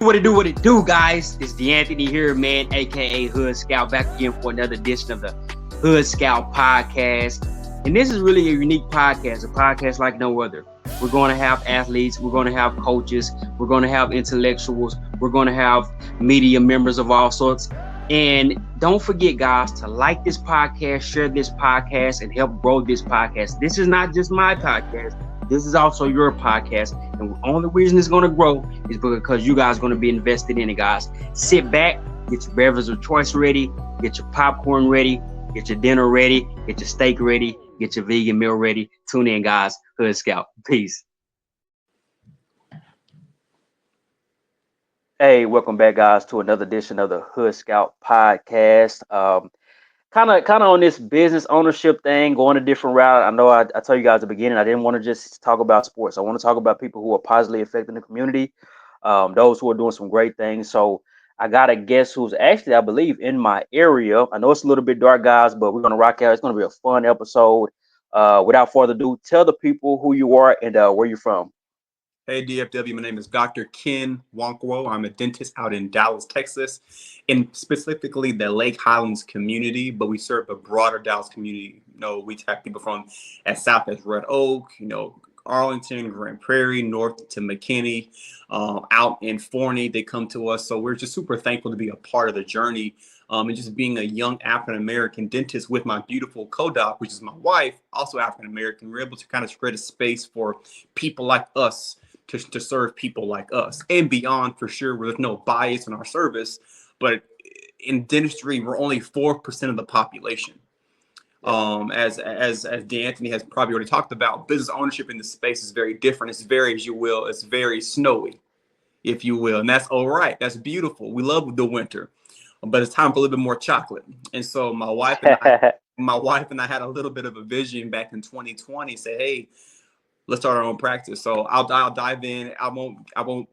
What it do, guys? It's D'Anthony here, man, aka Hood Scout, back again for another edition of the Hood Scout podcast. And this is really a unique podcast, a podcast like no other. We're going to have athletes, we're going to have coaches, we're going to have intellectuals, we're going to have media members of all sorts. And don't forget, guys, to like this podcast, share this podcast, and help grow this podcast. This is not just my podcast. This is also your podcast. And the only reason it's going to grow is because you guys are going to be invested in it, guys. Sit back, get your beverage of choice ready, get your popcorn ready, get your dinner ready, get your steak ready, get your vegan meal ready. Tune in, guys. Hood Scout. Peace. Hey, welcome back, guys, to another edition of the Hood Scout podcast. Kind of on this business ownership thing, going a different route. I know I told you guys at the beginning, I didn't want to just talk about sports. I want to talk about people who are positively affecting the community, those who are doing some great things. So I got a guest who's actually, I believe, in my area. I know it's a little bit dark, guys, but we're going to rock out. It's going to be a fun episode. Without further ado, tell the people who you are and where you're from. Hey, DFW, my name is Dr. Ken Nwankwo. I'm a dentist out in Dallas, Texas, and specifically the Lake Highlands community, but we serve the broader Dallas community. You know, we have people from as south as Red Oak, Arlington, Grand Prairie, north to McKinney, out in Forney. They come to us. So we're just super thankful to be a part of the journey. And just being a young African-American dentist with my beautiful co-doc, which is my wife, also African-American, we're able to kind of create a space for people like us to serve people like us and beyond, for sure. There's no bias in our service, but in dentistry, we're only 4% of the population. As D'Anthony has probably already talked about, business ownership in this space is very different. It's very, as you will, it's very snowy, if you will. And that's all right. That's beautiful. We love the winter, but it's time for a little bit more chocolate. And so my wife and I had a little bit of a vision back in 2020, say, hey, let's start our own practice. So I'll dive in. I won't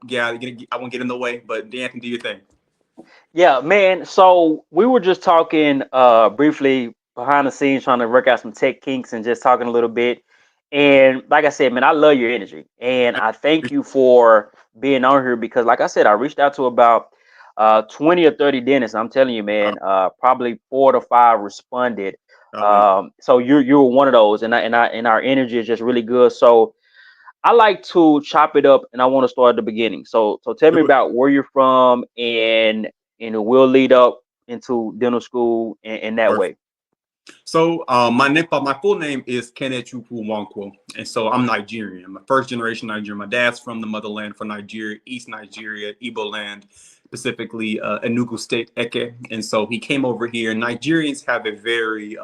get in the way, but D'Anthony, do your thing. Yeah, man. So we were just talking briefly behind the scenes, trying to work out some tech kinks and just talking a little bit. And like I said, man, I love your energy. And I thank you for being on here because, like I said, I reached out to about 20 or 30 dentists. I'm telling you, man, probably 4 to 5 responded. So you're one of those, and our energy is just really good. So I like to chop it up, and I want to start at the beginning. So tell me about where you're from, and we'll lead up into dental school in that way. So my full name is Kenechukwu Nwankwo, and so I'm Nigerian. I'm a first generation Nigerian. My dad's from the motherland, from Nigeria, East Nigeria, Igbo land, specifically Enugu State, Eke. And so he came over here. Nigerians have a very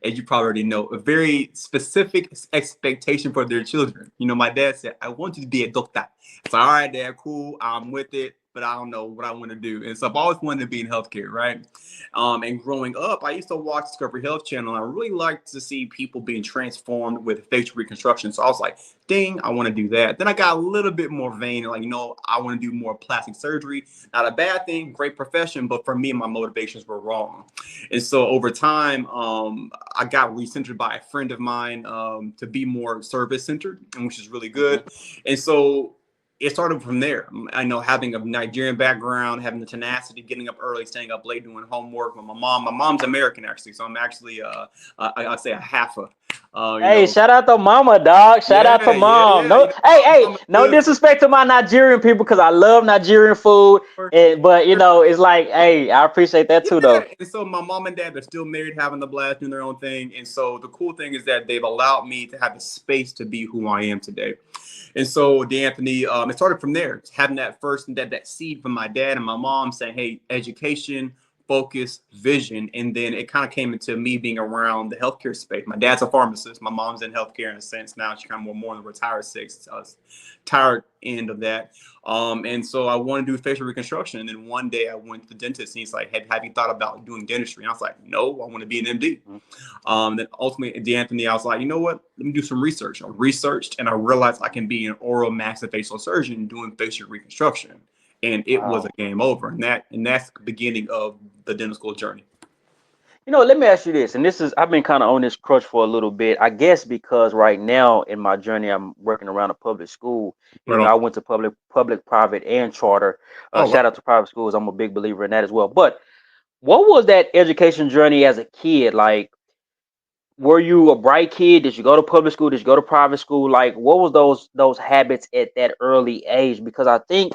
as you probably already know, a very specific expectation for their children. You know, my dad said, I want you to be a doctor. So, all right, Dad, cool. I'm with it, but I don't know what I want to do. And so I've always wanted to be in healthcare, right? And growing up, I used to watch Discovery Health Channel. And I really liked to see people being transformed with facial reconstruction. So I was like, dang, I want to do that. Then I got a little bit more vain, like, I want to do more plastic surgery. Not a bad thing, great profession, but for me, my motivations were wrong. And so over time, I got recentered by a friend of mine to be more service centered, which is really good. And so it started from there. I know, having a Nigerian background, having the tenacity, getting up early, staying up late, doing homework with my mom. My mom's American, actually, so I'm actually I'd say a halfa. Hey, shout out to mama, dog. Shout out to mom. No, hey, no disrespect to my Nigerian people, because I love Nigerian food. But it's like, hey, I appreciate that too, though. And so my mom and dad, they're still married, having the blast, doing their own thing. And so the cool thing is that they've allowed me to have the space to be who I am today. And so, D'Anthony, it started from there, having that seed from my dad and my mom saying, hey, education, focus, vision. And then it kind of came into me being around the healthcare space. My dad's a pharmacist. My mom's in healthcare in a sense now. She's kind of more in the retired end of that. And so I wanted to do facial reconstruction. And then one day I went to the dentist and he's like, hey, have you thought about doing dentistry? And I was like, no, I want to be an MD. Then ultimately, D'Anthony, I was like, you know what? Let me do some research. I researched and I realized I can be an oral maxillofacial surgeon doing facial reconstruction. And it was a game over. And that's the beginning of the dental school journey. Let me ask you this, and this is I've been kind of on this crutch for a little bit. I guess because right now in my journey, I'm working around a public school. Right Even though on. I went to public, private, and charter. Oh, wow. Shout out to private schools. I'm a big believer in that as well. But what was that education journey as a kid like? Were you a bright kid? Did you go to public school? Did you go to private school? Like, what was those habits at that early age? Because I think,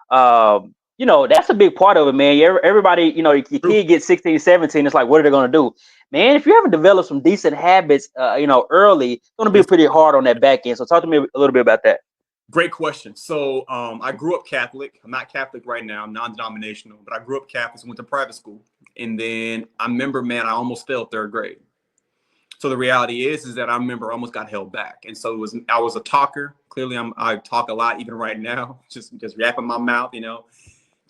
that's a big part of it, man. Everybody, your True. kid gets 16, 17. It's like, what are they going to do? Man, if you haven't developed some decent habits, early, it's going to be Yes. pretty hard on that back end. So talk to me a little bit about that. Great question. So I grew up Catholic. I'm not Catholic right now. I'm non-denominational, but I grew up Catholic and went to private school. And then I remember, man, I almost failed third grade. So the reality is that I remember I almost got held back. And so I was a talker. Clearly I talk a lot even right now, just yapping my mouth,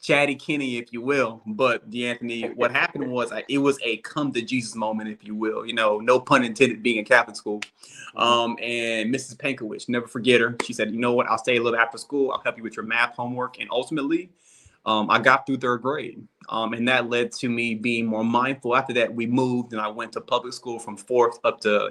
chatty Kenny, if you will. But D'Anthony, what happened was it was a come to Jesus moment, if you will. No pun intended, being in Catholic school. Mhm. And Mrs. Pankowich, never forget her. She said, "You know what? I'll stay a little after school. I'll help you with your math homework." And ultimately, I got through third grade, and that led to me being more mindful. After that, we moved, and I went to public school from fourth up to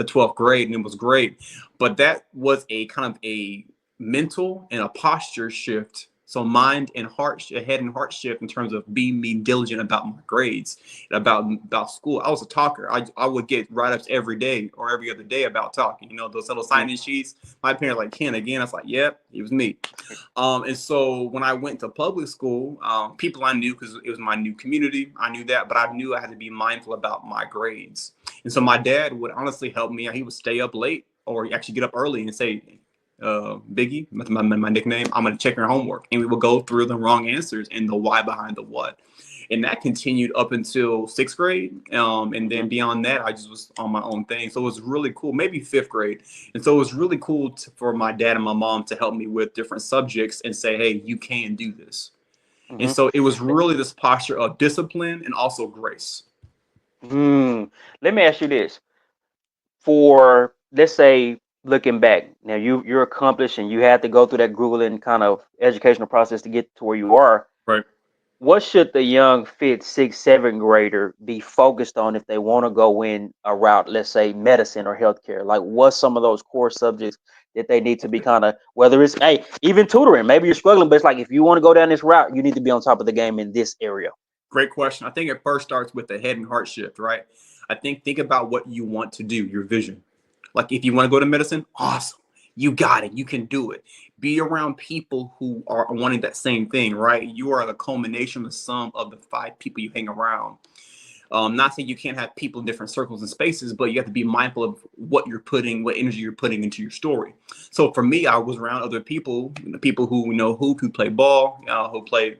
12th grade, and it was great. But that was a kind of a mental and a posture shift. So mind and head and heart shift in terms of being diligent about my grades, about school. I was a talker. I would get write-ups every day or every other day about talking. Those little sign-in sheets. My parents like, "Ken again." I was like, "Yep, it was me." And so when I went to public school, people I knew, because it was my new community, I knew that, but I knew I had to be mindful about my grades. And so my dad would honestly help me. He would stay up late or actually get up early and say, "Biggie," my nickname, "I'm going to check your homework." And we would go through the wrong answers and the why behind the what. And that continued up until sixth grade. And then beyond that, I just was on my own thing. So it was really cool, maybe fifth grade. And so it was really cool for my dad and my mom to help me with different subjects and say, "Hey, you can do this." And Mhm. so it was really this posture of discipline and also grace. Mm. Let me ask you this. For let's say looking back, now you're accomplished and you had to go through that grueling kind of educational process to get to where you are. Right. What should the young fifth, sixth, seventh grader be focused on if they want to go in a route, let's say medicine or healthcare? Like, what's some of those core subjects that they need to be kind of, whether it's, hey, even tutoring, maybe you're struggling, but it's like if you want to go down this route, you need to be on top of the game in this area. Great question. I think it first starts with the head and heart shift, right? Think about what you want to do, your vision. Like if you want to go to medicine, awesome. You got it. You can do it. Be around people who are wanting that same thing, right? You are the culmination of the sum of the five people you hang around. Not saying you can't have people in different circles and spaces, but you have to be mindful of what energy you're putting into your story. So for me, I was around other people, people who who play ball, who play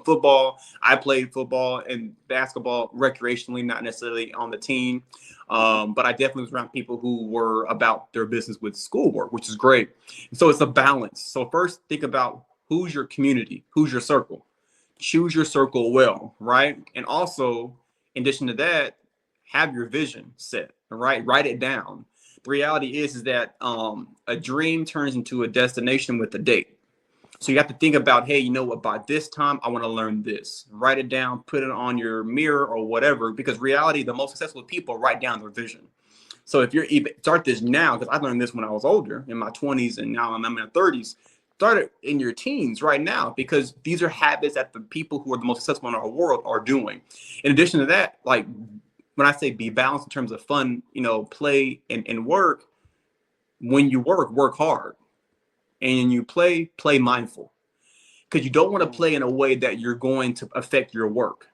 football. I played football and basketball recreationally, not necessarily on the team. But I definitely was around people who were about their business with schoolwork, which is great. So it's a balance. So first, think about who's your community, who's your circle. Choose your circle well, right? And also, in addition to that, have your vision set, right? Write it down. The reality is that a dream turns into a destination with a date. So you have to think about, hey, you know what, by this time, I want to learn this. Write it down, put it on your mirror or whatever, because reality, the most successful people write down their vision. So if you're even start this now, because I learned this when I was older in my 20s and now I'm in my 30s, start it in your teens right now, because these are habits that the people who are the most successful in our world are doing. In addition to that, like when I say be balanced in terms of fun, play and work, when you work hard. And you play mindful, because you don't want to play in a way that you're going to affect your work.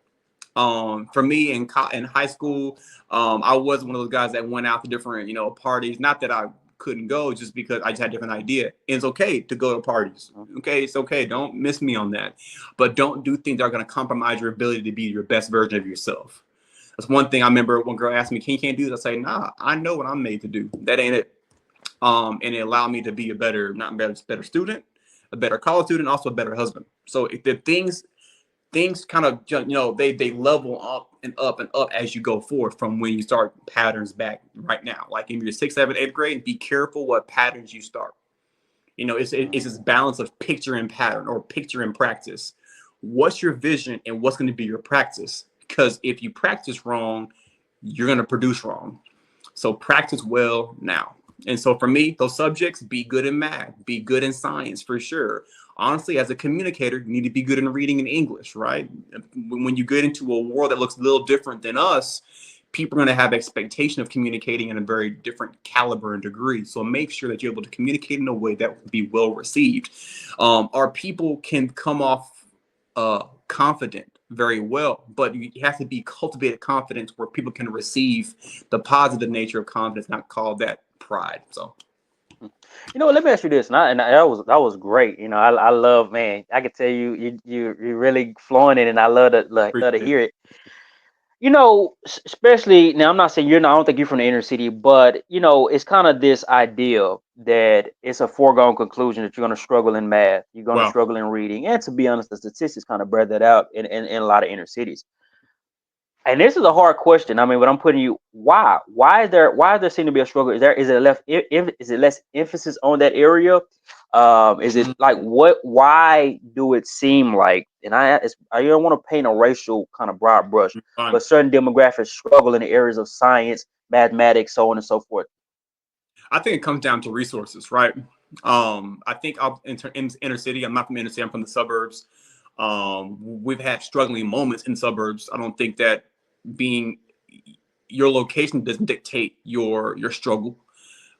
For me in high school, I was one of those guys that went out to different, parties. Not that I couldn't go, just because I just had a different idea. And it's okay to go to parties. Okay, it's okay. Don't miss me on that. But don't do things that are going to compromise your ability to be your best version of yourself. That's one thing I remember one girl asked me, "Can you can't do this?" I say, "Nah, I know what I'm made to do. That ain't it." And it allowed me to be a better student, a better college student, also a better husband. So if the things kind of they level up and up and up as you go forward from when you start patterns back right now. Like in your sixth, seventh, eighth grade, be careful what patterns you start. It's this balance of picture and pattern or picture and practice. What's your vision and what's going to be your practice? because if you practice wrong, you're going to produce wrong. So practice well now. And so for me, those subjects, be good in math, be good in science for sure. Honestly, as a communicator, you need to be good in reading and English, right? When you get into a world that looks a little different than us, people are going to have expectation of communicating in a very different caliber and degree. So make sure that you're able to communicate in a way that will be well received. Our people can come off confident very well, but you have to be cultivated confidence where people can receive the positive nature of confidence, not call that pride. So, Let me ask you this, and that was great. I love, man. I can tell you're really flowing it, and I love to appreciate it. hear it. Especially now, I'm not saying I don't think you're from the inner city, but it's kind of this idea that it's a foregone conclusion that you're going to struggle in math, you're going to Well, struggle in reading, and to be honest, the statistics kind of bear that out in a lot of inner cities. And this is a hard question. I mean, but I'm putting you, why is there seem to be a struggle? Is it less emphasis on that area? Is it like why do it seem like, and I don't want to paint a racial kind of broad brush, fine. but certain demographics struggle in the areas of science, mathematics, so on and so forth. I think it comes down to resources, right? I think in inner city, I'm not from inner city, I'm from the suburbs. We've had struggling moments in suburbs. I don't think that being your location doesn't dictate your struggle.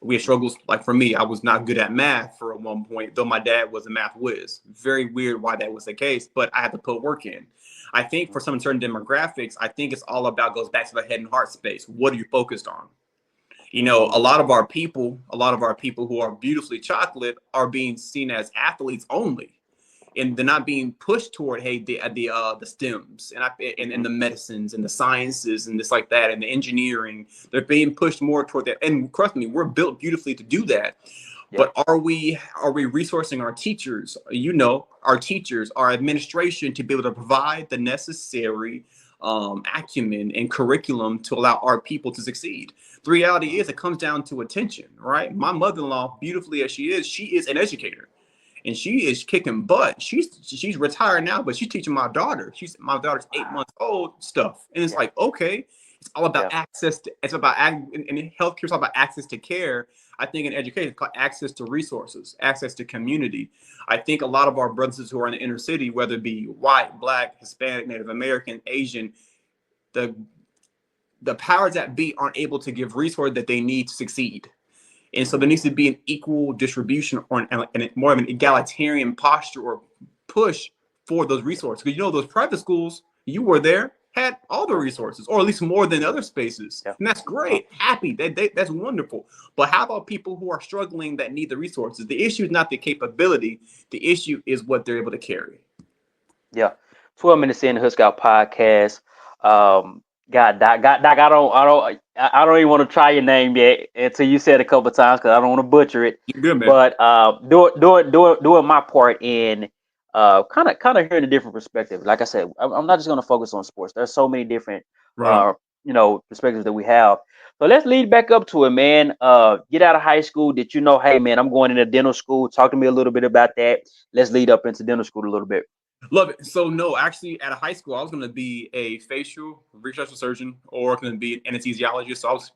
We had struggles. Like for me, I was not good at math for at one point, though my dad was a math whiz. Very weird why that was the case, but I had to put work in. I think for some certain demographics, I think it's all about, goes back to the head and heart space. What are you focused on? A lot of our people who are beautifully chocolate are being seen as athletes only, and they're not being pushed toward, hey, the STEMs and the medicines and the sciences and this like that and the engineering. They're being pushed more toward that. And trust me, we're built beautifully to do that. Yep. But are we resourcing our teachers, our administration, to be able to provide the necessary acumen and curriculum to allow our people to succeed? The reality is it comes down to attention, right? My mother-in-law, beautifully as she is an educator. And she is kicking butt. She's retired now, but she's teaching my daughter. My daughter's 8 months old stuff. And it's like, okay, it's all about access to, it's about, and healthcare is all about access to care. I think in education, it's called access to resources, access to community. I think a lot of our brothers who are in the inner city, whether it be white, black, Hispanic, Native American, Asian, the powers that be aren't able to give resources that they need to succeed. And so there needs to be an equal distribution or more of an egalitarian posture or push for those resources. Because those private schools, you were there, had all the resources, or at least more than other spaces. Yeah. And that's great. Happy. That's wonderful. But how about people who are struggling that need the resources? The issue is not the capability. The issue is what they're able to carry. Yeah. 12 minutes in the Hood Scout podcast. God, Doc, I don't even want to try your name yet until you said it a couple of times because I don't want to butcher it. You're good, man. But doing my part in kind of hearing a different perspective. Like I said, I'm not just going to focus on sports. There's so many different Right. perspectives that we have. So let's lead back up to it, man. Get out of high school. Did you know, hey, man, I'm going into dental school. Talk to me a little bit about that. Let's lead up into dental school a little bit. Love it. So no, actually at a high school, I was going to be a facial reconstruction surgeon or going to be an anesthesiologist. So I was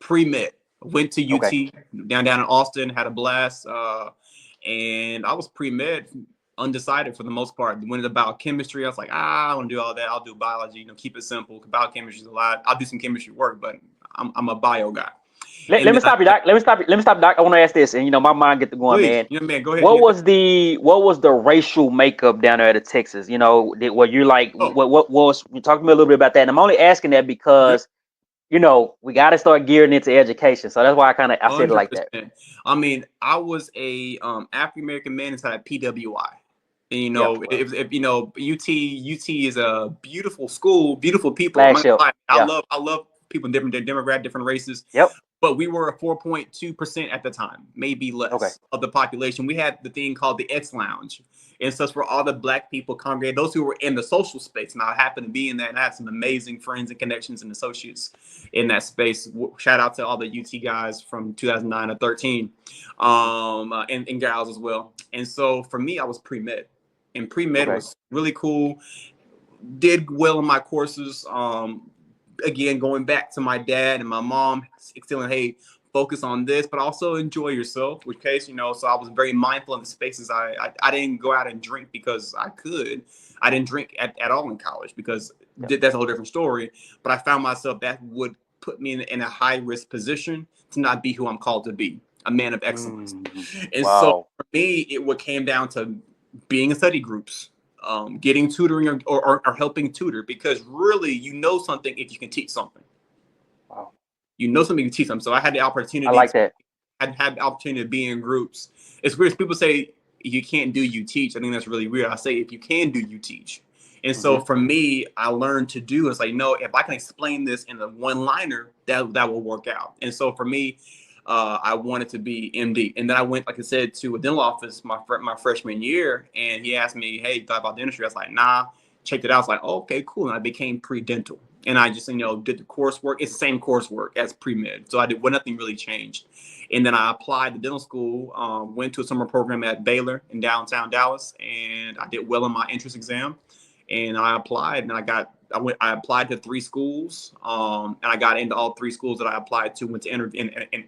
pre-med, went to UT down in Austin, had a blast. And I was pre-med, undecided for the most part. When it's about chemistry, I was like, I don't want to do all that. I'll do biology, keep it simple. Biochemistry is a lot. I'll do some chemistry work, but I'm a bio guy. Let me stop you, Doc. Let me stop you, Doc. I want to ask this, and my mind get to going, please, man. Man, go ahead. What was the racial makeup down there at Texas? Were you like what was? You talk to me a little bit about that. And I'm only asking that because we got to start gearing into education. So that's why I said it like that. I mean, I was a African American man inside PWI. And, UT is a beautiful school, beautiful people. I love people in different demographics, different races. Yep. But we were 4.2% at the time, maybe less of the population. We had the thing called the X Lounge. And so for all the Black people congregated, those who were in the social space. And I happened to be in that, and I had some amazing friends and connections and associates in that space. Shout out to all the UT guys from 2009 to 13 and gals as well. And so for me, I was pre-med. And pre-med was really cool. did well in my courses. Again, going back to my dad and my mom, telling, hey, focus on this, but also enjoy yourself. Which case, so I was very mindful in the spaces. I didn't go out and drink because I could. I didn't drink at all in college because that's a whole different story. But I found myself that would put me in a high risk position to not be who I'm called to be, a man of excellence. And so for me, it came down to being in study groups, getting tutoring or helping tutor, because really something if you can teach something. Wow. You know something you can teach them. So I had the opportunity. I like that. I had the opportunity to be in groups. It's weird. People say you can't do, you teach. I think that's really weird. I say if you can do, you teach. And so for me, I learned to do. It's like, no, if I can explain this in a one-liner, that will work out. And so for me, I wanted to be MD. And then I went, like I said, to a dental office my freshman year, and he asked me, hey, you thought about dentistry? I was like, nah. Checked it out. I was like, oh, okay, cool. And I became pre-dental. And I just, did the coursework. It's the same coursework as pre-med. So nothing really changed. And then I applied to dental school, went to a summer program at Baylor in downtown Dallas, and I did well in my entrance exam. And I applied, and I applied to 3 schools, and I got into all 3 schools that I applied to, went to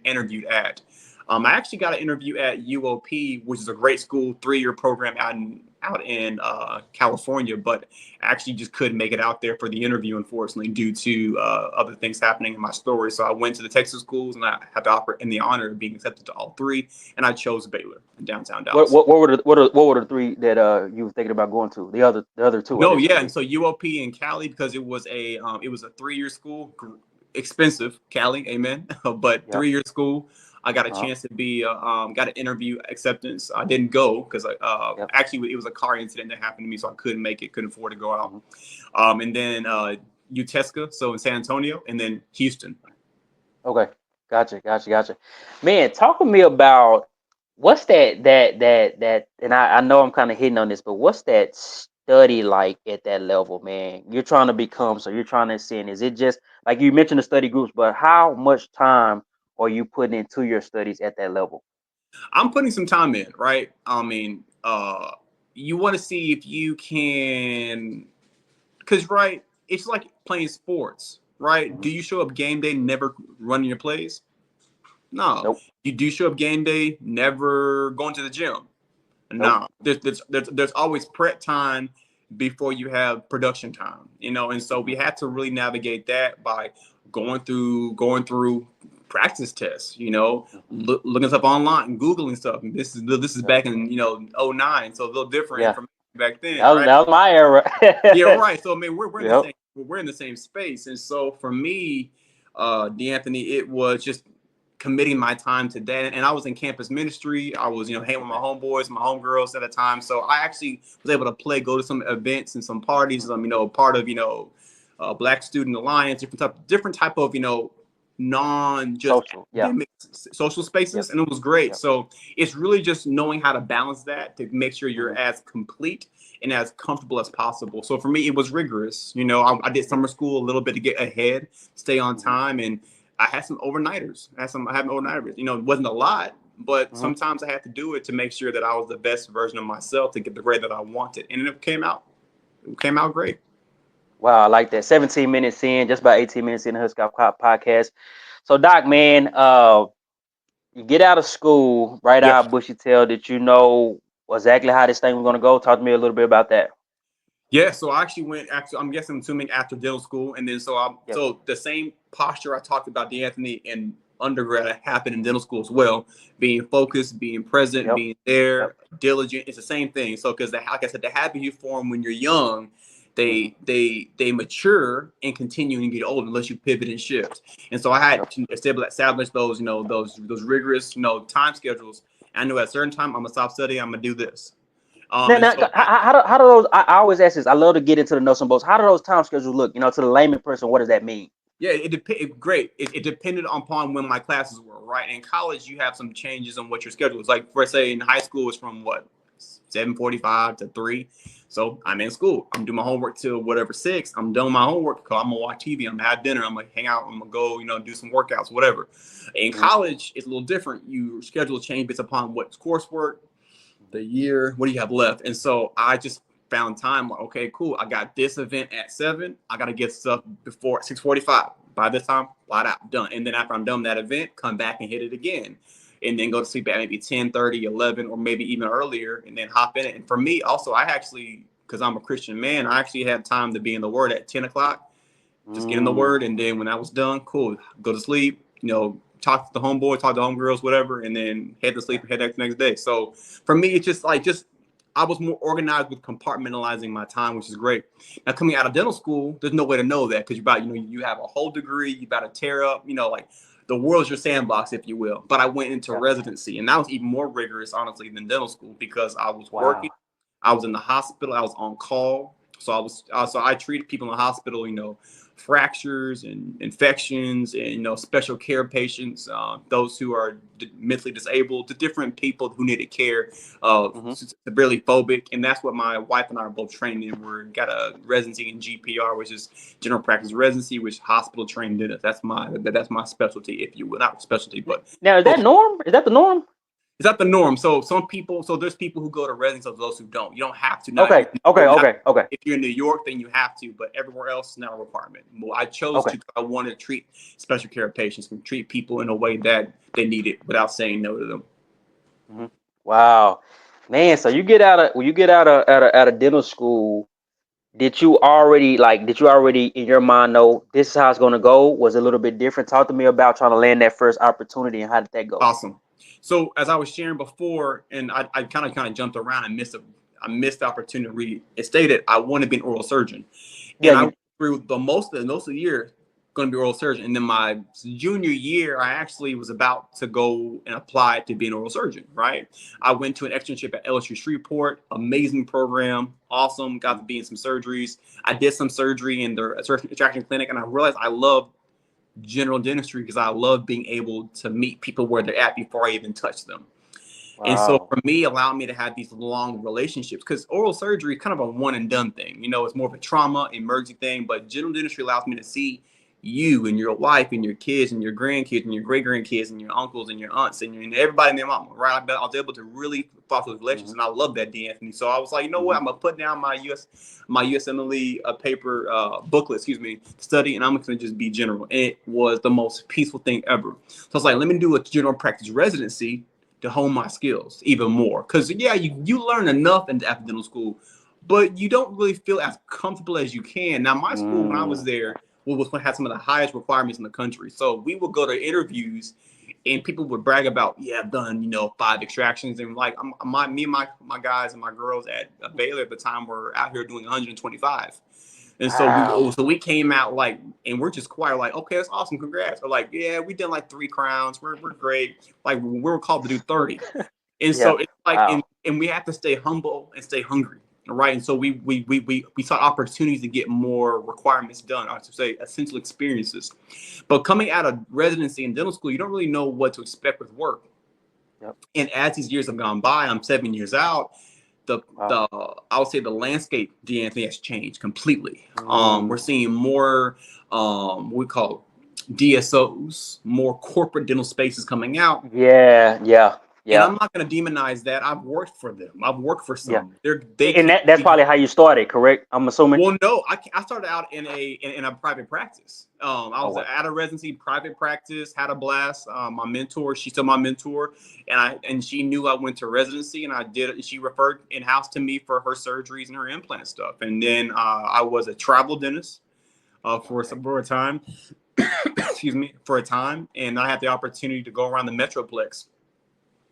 interviewed at. I actually got an interview at UOP, which is a great school, 3-year program out in California, but I actually just couldn't make it out there for the interview, unfortunately, due to other things happening in my story. So I went to the Texas schools, and I had the honor of being accepted to all 3, and I chose Baylor in downtown Dallas. What were the 3 that you were thinking about going to? The other 2? No, yeah, and so UOP in Cali, because it was a 3-year school, expensive, Cali, amen, but 3-year school. I got a chance to be, got an interview acceptance. I didn't go because actually it was a car incident that happened to me, so I couldn't make it, couldn't afford to go out. And then UTESCA, so in San Antonio, and then Houston. Okay, gotcha. Man, talk to me about what's that, and I know I'm kind of hitting on this, but what's that study like at that level, man? You're trying to become, so you're trying to ascend. Is it just like you mentioned the study groups, but how much time are you putting into your studies at that level? I'm putting some time in, right? I mean, you want to see if you can, because, right, it's like playing sports, right? Do you show up game day, never running your plays? No. Nope. You do show up game day, never going to the gym? No. Nope. There's always prep time before you have production time, and so we had to really navigate that by going through practice tests, looking stuff online, Googling stuff. And this is back in 2009, so a little different from back then. That was my era. Yeah, right. So I mean, we're in the same space, and so for me, D'Anthony, it was just committing my time to that. And I was in campus ministry. I was, hanging with my homeboys, my homegirls at the time. So I actually was able to go to some events and some parties. Part of Black Student Alliance, different type of social spaces, and it was great. So it's really just knowing how to balance that to make sure you're as complete and as comfortable as possible. So for me, it was rigorous. I did summer school a little bit to get ahead, stay on time, and I had some overnighters. It wasn't a lot, but sometimes I had to do it to make sure that I was the best version of myself to get the grade that I wanted, and it came out great. Wow, I like that. 17 minutes in, just about 18 minutes in the Hood Scout podcast. So, Doc, man, you get out of school right out of bushy tail. Did you know exactly how this thing was going to go? Talk to me a little bit about that. Yeah, so I actually I'm assuming after dental school, and then so the same posture I talked about, D'Anthony, in undergrad happened in dental school as well. Being focused, being present, being there, diligent. It's the same thing. So because like I said, the habit you form when you're young, they mature and continue and get old unless you pivot and shift. And so I had to establish those those rigorous time schedules. I knew at a certain time I'm gonna stop studying. I'm gonna do this. How do those? I always ask this. I love to get into the nuts and bolts. How do those time schedules look? To the layman person, what does that mean? Yeah, it depended upon when my classes were, right? In college, you have some changes on what your schedule is. Like, for say in high school, it's from 7:45 to 3. So I'm in school. I'm doing my homework till whatever 6. I'm done with my homework. I'm gonna watch TV. I'm gonna have dinner. I'm gonna hang out. I'm gonna go, do some workouts, whatever. In college, it's a little different. Your schedule change based upon what's coursework, the year, what do you have left? And so I just found time like, okay, cool. I got this event at 7. I got to get stuff before 6:45. By this time, flat out done. And then after I'm done that event, come back and hit it again. And then go to sleep at maybe 10:30, 11, or maybe even earlier, and then hop in it. And for me, also, I actually, because I'm a Christian man, I actually had time to be in the Word at 10 o'clock, just get in the Word. And then when I was done, cool, go to sleep, talk to the homeboy, talk to the homegirls, whatever, and then head to sleep and head back the next day. So for me, it's just I was more organized with compartmentalizing my time, which is great. Now coming out of dental school, there's no way to know that because you have a whole degree, you about to tear up, like the world's your sandbox, if you will. But I went into residency, and that was even more rigorous, honestly, than dental school because I was working, I was in the hospital, I was on call, so I treated people in the hospital, fractures and infections and special care patients, those who are mentally disabled, the different people who needed care, severely phobic. And that's what my wife and I are both trained in. We got a residency in GPR, which is general practice residency, which hospital trained dentists. That's my specialty, if you will. Not specialty, but now is that norm? Is that the norm? Is that the norm? So there's people who go to residency, of those who don't. You don't have to. Okay. If you're in New York, then you have to, but everywhere else is not a requirement. Well, I chose to. I wanted to treat special care patients and treat people in a way that they need it without saying no to them. Mm-hmm. Wow, man. So you get out of dental school. Did you already in your mind know this is how it's going to go? Was it a little bit different? Talk to me about trying to land that first opportunity and how did that go? Awesome. So as I was sharing before, and I kind of jumped around and missed the opportunity. It stated I want to be an oral surgeon, and I went through the most of the year going to be an oral surgeon. And then my junior year, I actually was about to go and apply to be an oral surgeon. Right, I went to an externship at LSU Shreveport. Amazing program, awesome. Got to be in some surgeries. I did some surgery in their extraction clinic, and I realized I loved general dentistry because I love being able to meet people where they're at before I even touch them. Wow. And so for me, allowing me to have these long relationships, because oral surgery is kind of a one and done thing. It's more of a trauma, emergency thing, but general dentistry allows me to see you and your wife and your kids and your grandkids and your great grandkids and your uncles and your aunts and everybody and their mama, right? I was able to really foster those relationships, and I love that, D'Anthony. So I was like, you know what? I'm gonna put down my USMLE paper booklet, study, and I'm gonna just be general. And it was the most peaceful thing ever. So I was like, let me do a general practice residency to hone my skills even more, because you learn enough in dental school, but you don't really feel as comfortable as you can. Now, my school when I was there, had some of the highest requirements in the country. So we would go to interviews and people would brag about, I've done, 5 extractions. And like me and my guys and my girls at Baylor at the time were out here doing 125. And so we came out and we're just quiet, like, okay, that's awesome, congrats. Or like, yeah, we did like 3 crowns. We're great. Like we were called to do 30. And so it's like, and we have to stay humble and stay hungry. Right. And so we sought opportunities to get more requirements done, I should say essential experiences. But coming out of residency and dental school, you don't really know what to expect with work. Yep. And as these years have gone by, I'm 7 years out. I would say the landscape, D'Anthony, has changed completely. We're seeing more what we call DSOs, more corporate dental spaces coming out. Yeah. And I'm not going to demonize that. I've worked for them. I've worked for some. Yeah. That's probably how you started, correct? I'm assuming. Well, no, I started out in a private practice. I was at a residency, private practice, had a blast. My mentor, she's still my mentor, and she knew I went to residency, and I did. She referred in-house to me for her surgeries and her implant stuff. And then I was a travel dentist for a time. For a time, and I had the opportunity to go around the Metroplex.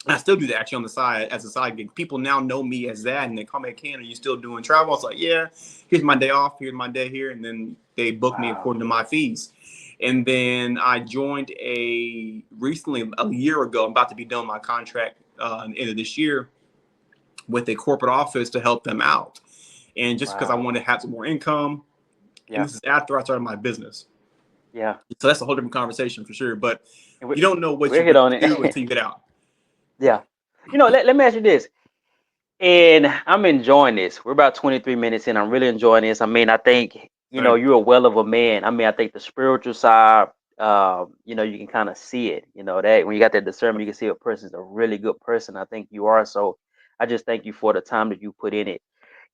I still do that actually on the side as a side gig. People now know me as that, and they call me, Ken, are you still doing travel? I was like, yeah, here's my day off, here's my day here, and then they book me according to my fees. And then I joined recently, a year ago, I'm about to be done my contract at the end of this year with a corporate office to help them out. And just because I wanted to have some more income, and this is after I started my business. Yeah. So that's a whole different conversation for sure, but you don't know what you're going to do until you get out. Yeah. Let me ask you this. And I'm enjoying this. We're about 23 minutes in. I'm really enjoying this. I mean, I think, you're a well of a man. I mean, I think the spiritual side, you can kind of see it, that when you got that discernment, you can see a person's a really good person. I think you are. So I just thank you for the time that you put in it.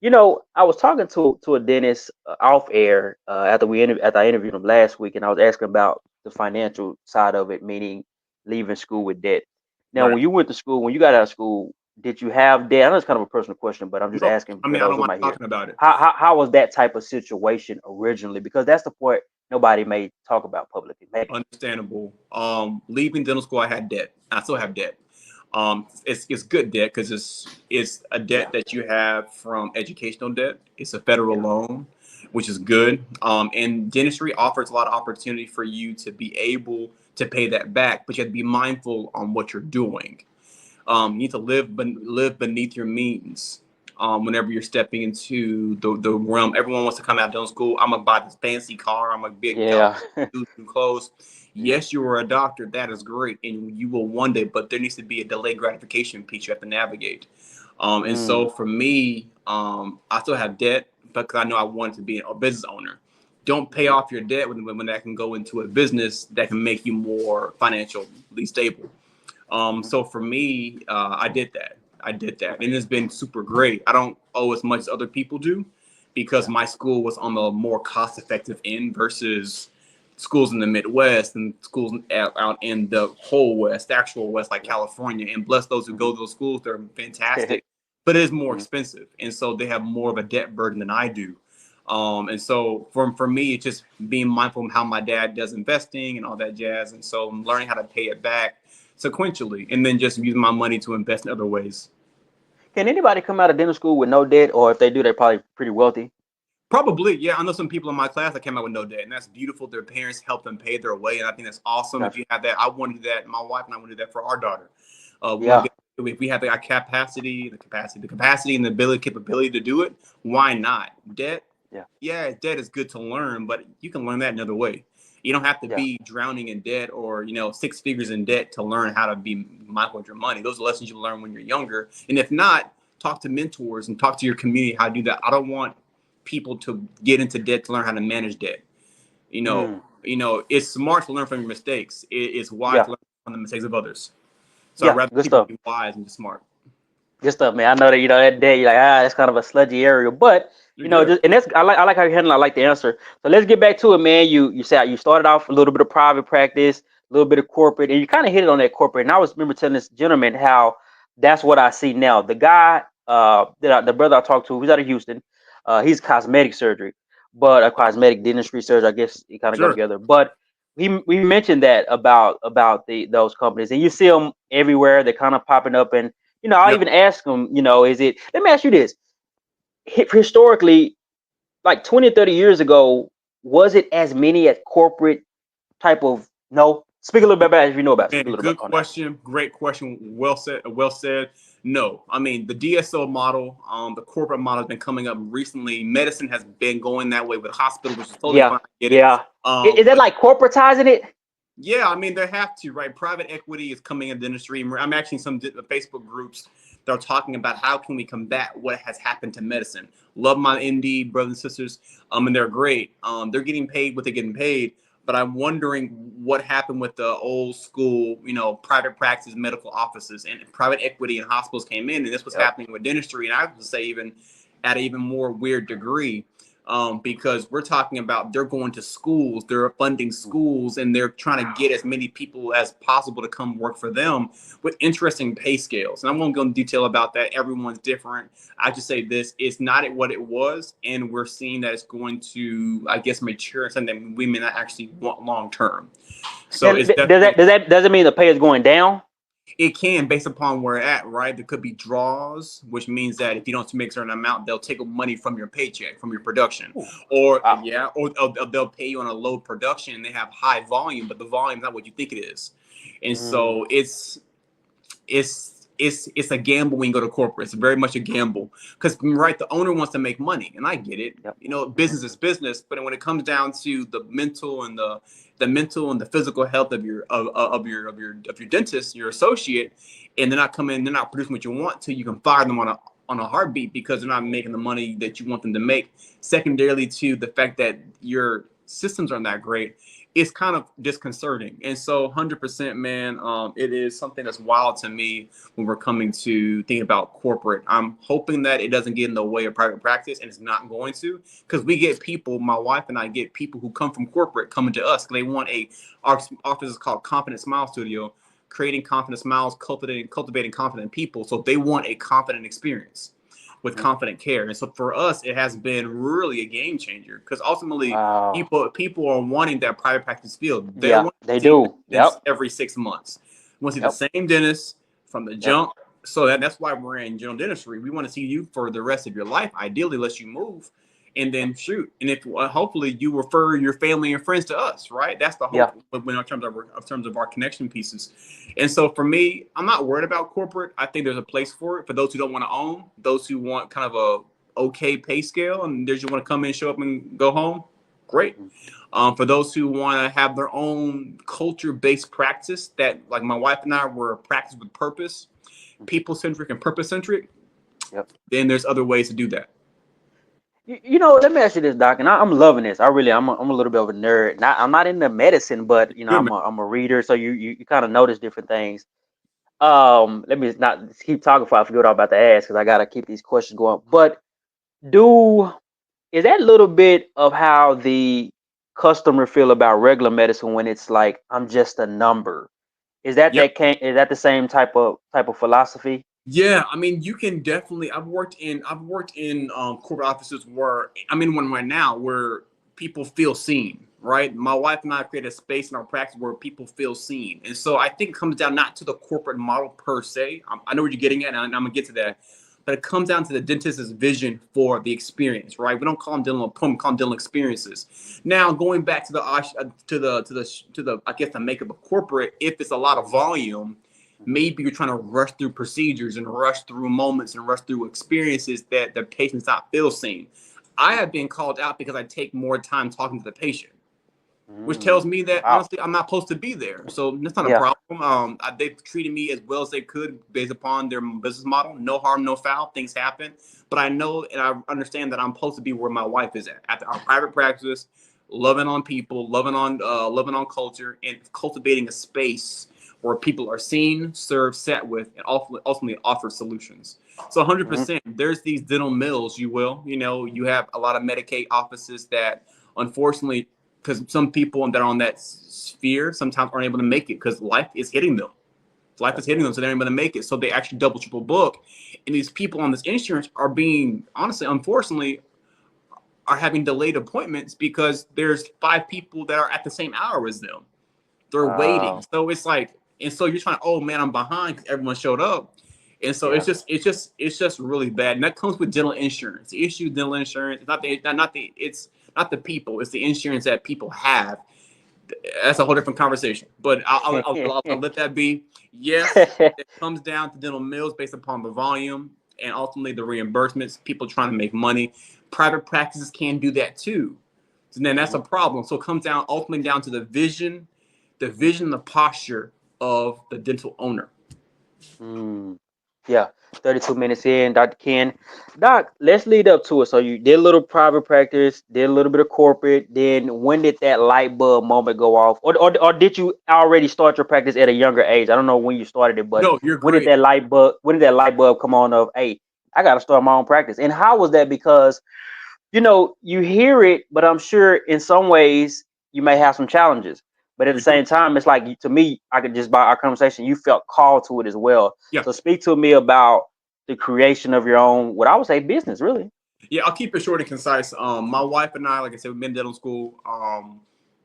I was talking to a dentist off air after I interviewed him last week, and I was asking about the financial side of it, meaning leaving school with debt. Now, Right. when you went to school, when you got out of school, did you have debt? I know it's kind of a personal question, but I'm just No, asking I for mean, I those don't who mind might hear. talking about it. How was that type of situation originally? Because that's the point nobody may talk about publicly, maybe. Understandable. Leaving dental school, I had debt. I still have debt. It's good debt because it's a debt Yeah, that you have from educational debt. It's a federal yeah, loan, which is good. And dentistry offers a lot of opportunity for you to be able to pay that back, but you have to be mindful on what you're doing. You need to live beneath your means. Whenever you're stepping into the realm, everyone wants to come out of dental school. I'm gonna buy this fancy car. I'm gonna be gal yeah, new clothes. yeah. Yes, you are a doctor. That is great, and you will one day. But there needs to be a delayed gratification piece you have to navigate. And so Mm, for me, I still have debt because I know I wanted to be a business owner. Don't pay mhm, off your debt when that can go into a business that can make you more financially stable. mhm. So for me, I did that. I did that, Okay. and it's been super great. I don't owe as much as other people do because Yeah, my school was on the more cost-effective end versus schools in the Midwest and schools out in the whole West, the actual West, like yeah. California. And bless those who Mhm. go to those schools; they're fantastic, but it is more Mhm. expensive, and so they have more of a debt burden than I do. And so for me, it's just being mindful of how my dad does investing and all that jazz. And so I'm learning how to pay it back sequentially and then just using my money to invest in other ways. Can anybody come out of dental school with no debt, or if they do, they're probably pretty wealthy? Probably, yeah. I know some people in my class that came out with no debt, and that's beautiful. Their parents helped them pay their way, and I think that's awesome. If Gotcha. you have that, I want to do that. My wife and I want to do that for our daughter. We want Yeah, to get if we have the capacity, and the ability, capability to do it. Why not? Debt, yeah, yeah, debt is good to learn, but you can learn that another way. You don't have to yeah. be drowning in debt or six figures in debt to learn how to be mindful of your money. Those are lessons you learn when you're younger, and if not, talk to mentors and talk to your community how to do that. I don't want people to get into debt to learn how to manage debt. You know, Mm, it's smart to learn from your mistakes. It's wise yeah, to learn from the mistakes of others. So I'd yeah. rather Good people stuff. be wise and just smart. Good stuff, man. I know that that day you're like, that's kind of a sludgy area, but You're good. just and that's I like how you handle. I like the answer. So let's get back to it, man. You said you started off a little bit of private practice, a little bit of corporate, and you kind of hit it on that corporate. And I was remember telling this gentleman how that's what I see now. The guy, the brother I talked to, who's out of Houston, he's cosmetic surgery, but a cosmetic dentistry surgery. I guess you kind of go Sure. together, but. We mentioned that about those companies, and you see them everywhere. They're kind of popping up, and I'll Yep. even ask them, is it, let me ask you this. Historically, like 20 or 30 years ago, was it as many at corporate type of, no? Speak a little bit about it if you know about it. Speak a Man, little bit good on that. question. Great question. Well said. Well said. No, I mean the DSO model, the corporate model has been coming up recently. Medicine has been going that way with hospitals, which is totally Yeah, fine. I get it. yeah. Is that But like corporatizing it? yeah, I mean they have to, right? Private equity is coming into the industry. I'm actually in some Facebook groups that are talking about how can we combat what has happened to medicine. Love my ND brothers and sisters, and they're great. They're getting paid what they're getting paid, but I'm wondering what happened with the old school, private practice medical offices and private equity and hospitals came in, and this was Yep. happening with dentistry, and I would say even at an even more weird degree because we're talking about they're going to schools, they're funding schools, and they're trying to get as many people as possible to come work for them with interesting pay scales. And I won't go into detail about that. Everyone's different. I just say this: it's not what it was, and we're seeing that it's going to, I guess, mature and something that we may not actually want long term. So Now, it's does definitely that mean the pay is going down? it can based upon where at, right? There could be draws, which means that if you don't make a certain amount, they'll take money from your paycheck, from your production. Ooh, Or wow. yeah, or they'll pay you on a low production and they have high volume, but the volume is not what you think it is. And Mm, so it's a gamble when you go to corporate. It's very much a gamble because right, the owner wants to make money, and I get it. yep. Hmm. Business is business, but when it comes down to the mental and the mental and the physical health of your dentist, your associate, and they're not producing what you want to, you can fire them on a heartbeat because they're not making the money that you want them to make. Secondarily to the fact that your systems aren't that great, it's kind of disconcerting. And so 100%, man, it is something that's wild to me when we're coming to think about corporate. I'm hoping that it doesn't get in the way of private practice, and it's not going to, because we get people, my wife and I get people who come from corporate coming to us. They want our office is called Confident Smile Studio, creating confident smiles, cultivating confident people. So they want a confident experience with confident care. And so for us, it has been really a game changer, because ultimately Wow. people are wanting that private practice field. They Yeah, want to they see do. the dentist Yep. every 6 months. We want to see Yep. the same dentist from the Yep. jump. So that's why we're in general dentistry. We want to see you for the rest of your life, ideally, unless you move. And then shoot, and if hopefully you refer your family and friends to us, right? That's the Yeah. hope in terms of our connection pieces. And so for me, I'm not worried about corporate. I think there's a place for it for those who don't want to own, those who want kind of a okay pay scale, and there's you want to come in, show up, and go home. Great. For those who want to have their own culture-based practice, that like my wife and I were practice with purpose, people-centric and purpose-centric, Yep. then there's other ways to do that. You know, let me ask you this, Doc, and I'm loving this. I'm a little bit of a nerd. I'm not into medicine, but you know, Good, man. I'm a reader, so you kind of notice different things. Let me not keep talking before I forget what I'm about to ask, because I gotta keep these questions going. But do is that little bit of how the customer feel about regular medicine when it's like I'm just a number? Yep. Is that the same type of philosophy? Yeah, I mean, you can definitely. I've worked in corporate offices where I'm in one right now where people feel seen. Right, my wife and I create a space in our practice where people feel seen, and so I think it comes down not to the corporate model per se. I know what you're getting at, and I'm gonna get to that, but it comes down to the dentist's vision for the experience. Right, we don't call them dental appointments, we call them dental experiences. Now, going back to the I guess the makeup of corporate, if it's a lot of volume, maybe you're trying to rush through procedures and rush through moments and rush through experiences that the patient's not feel seen. I have been called out because I take more time talking to the patient, which tells me that Wow. honestly I'm not supposed to be there. So that's not a Yeah. problem. They've treated me as well as they could based upon their business model. No harm, no foul. Things happen, but I know and I understand that I'm supposed to be where my wife is at our private practice, loving on people, loving on culture, and cultivating a space where people are seen, served, sat with, and ultimately offer solutions. So Mhm. 100%, there's these dental mills, you have a lot of Medicaid offices that unfortunately, because some people that are on that sphere sometimes aren't able to make it because life is hitting them. Life is hitting them, so they're not able to make it. So they actually double, triple book. And these people on this insurance are being, honestly, unfortunately, are having delayed appointments because there's 5 people that are at the same hour as them. They're waiting. Wow. So it's like, and so you're trying, oh man, I'm behind because everyone showed up. And so Yeah. it's just really bad. And that comes with dental insurance. The issue with dental insurance, it's not the people, it's the insurance that people have. That's a whole different conversation. But I'll let that be. Yes, it comes down to dental mills based upon the volume and ultimately the reimbursements, people trying to make money. Private practices can do that too. So then that's a problem. So it comes down ultimately down to the posture of the dental owner. Mm. Yeah, 32 minutes in, Dr. Ken. Doc, let's lead up to it. So you did a little private practice, did a little bit of corporate. Then when did that light bulb moment go off? Or did you already start your practice at a younger age? I don't know when you started it, but No, you're great. when did that light bulb come on of, hey, I gotta start my own practice? And how was that? Because you hear it, but I'm sure in some ways you may have some challenges. But at the You do. same time, it's like to me, I could just by our conversation, you felt called to it as well. Yeah. So speak to me about the creation of your own, what I would say, business, really. Yeah, I'll keep it short and concise. My wife and I, like I said, we've been in dental school.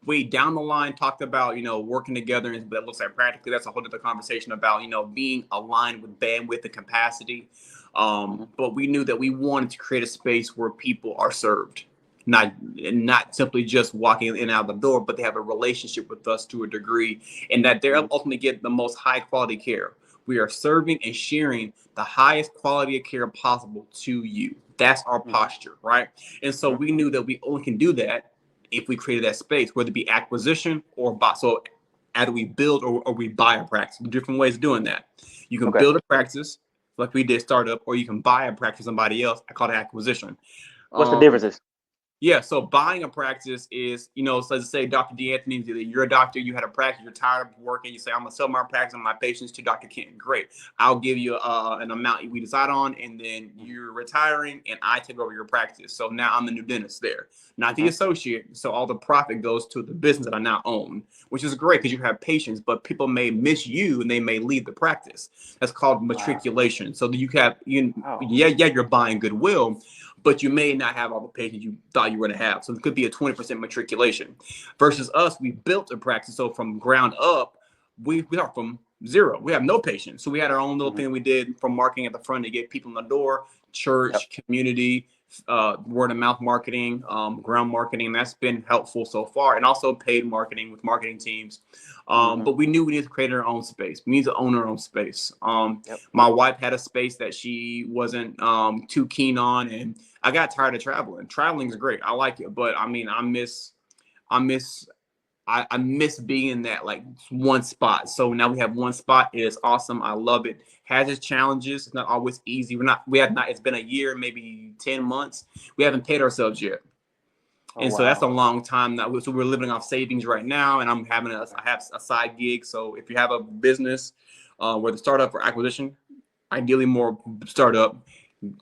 We down the line talked about working together, and that looks like practically that's a whole other conversation about being aligned with bandwidth and capacity. Hmm. But we knew that we wanted to create a space where people are served, not simply just walking in and out the door, but they have a relationship with us to a degree, and that they're Hmm. ultimately get the most high quality care. We are serving and sharing the highest quality of care possible to you. That's our Hmm. posture, right? And so we knew that we only can do that if we created that space, whether it be acquisition or buy. So either we build or we buy a practice. Different ways of doing that. You can Okay. build a practice like we did startup, or you can buy a practice from somebody else. I call it acquisition. What's the Um, differences? Yeah, so buying a practice is, so let's say Dr. D'Anthony, you're a doctor, you had a practice, you're tired of working, you say, I'm gonna sell my practice and my patients to Dr. Kent. Great. I'll give you an amount we decide on, and then you're retiring and I take over your practice. So now I'm the new dentist there, not the associate. So all the profit goes to the business that I now own, which is great because you have patients, but people may miss you and they may leave the practice. That's called matriculation. So that you're buying goodwill, but you may not have all the patients you thought you were going to have. So it could be a 20% matriculation. Versus us, we built a practice. So from ground up, we are from zero. We have no patients. So we had our own little thing we did from marketing at the front to get people in the door, church, community, word of mouth marketing, ground marketing. That's been helpful so far. And also paid marketing with marketing teams. But we knew we needed to create our own space. We need to own our own space. My wife had a space that she wasn't too keen on, and I got tired of traveling. Traveling is great. I like it, but I mean, I miss being in that like one spot. So now we have one spot. It is awesome. I love it. Has its challenges. It's not always easy. It's been a year, maybe 10 months. We haven't paid ourselves yet. So that's a long time now. So we're living off savings right now, and I have a side gig. So if you have a business, whether startup or acquisition, ideally more startup,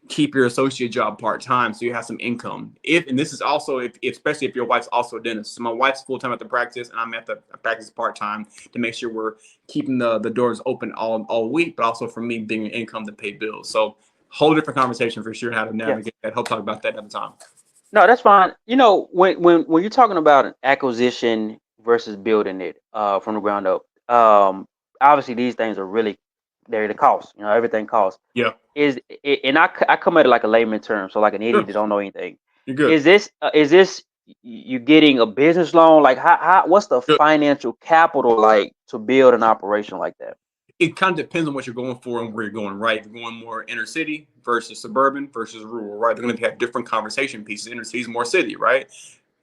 keep your associate job part-time so you have some income. And this is also especially if your wife's also a dentist. So my wife's full-time at the practice and I'm at the practice part-time to make sure we're keeping the doors open all week, but also for me being an income to pay bills. So whole different conversation for sure how to navigate that. He'll talk about that another time. No, that's fine. When you're talking about an acquisition versus building it from the ground up, obviously these things are really they're the cost. Everything costs. Yeah. And I come at it like a layman term, so like an idiot that don't know anything. You're good. Is this you getting a business loan? Like how what's the financial capital like to build an operation like that? It kind of depends on what you're going for and where you're going, right? If you're going more inner city versus suburban versus rural, right? They're going to have different conversation pieces. Inner city is more city, right?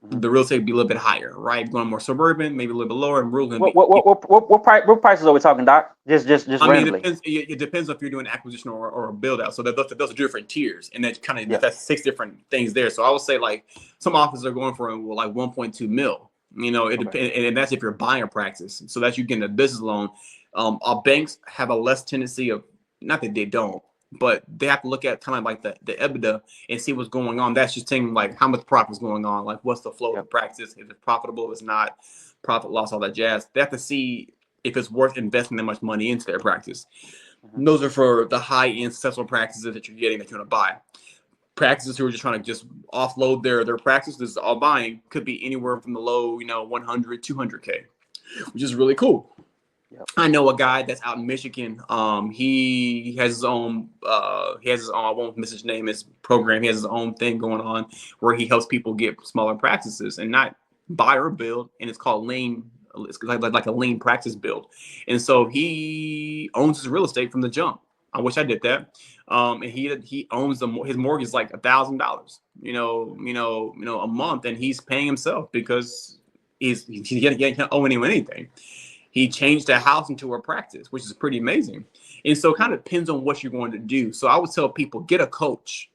The real estate would be a little bit higher, right? Going more suburban, maybe a little bit lower, and rural. What prices are we talking, Doc? Just randomly. It depends if you're doing acquisition or a build out. So those are different tiers, and that's 6 different things there. So I would say like some offices are going for like 1.2 mil. It depends, and that's if you're buying a practice. So that's you getting a business loan. Our banks have a less tendency of, not that they don't, but they have to look at kind of like the EBITDA and see what's going on. That's just saying like how much profit is going on, like what's the flow of the practice, if it's profitable, if it's not, profit loss, all that jazz. They have to see if it's worth investing that much money into their practice. Those are for the high-end successful practices that you're getting that you're going to buy. Practices who are just trying to just offload their practices, all buying, could be anywhere from the low, 100, 200K, which is really cool. I know a guy that's out in Michigan. He has his own. I won't miss his name. His program. He has his own thing going on where he helps people get smaller practices and not buy or build. And it's called lean. It's like a lean practice build. And so he owns his real estate from the jump. I wish I did that. And he owns his mortgage is like $1,000. A month, and he's paying himself because he can't owe anyone anything. He changed the house into a practice, which is pretty amazing. And so it kind of depends on what you're going to do. So I would tell people, get a coach.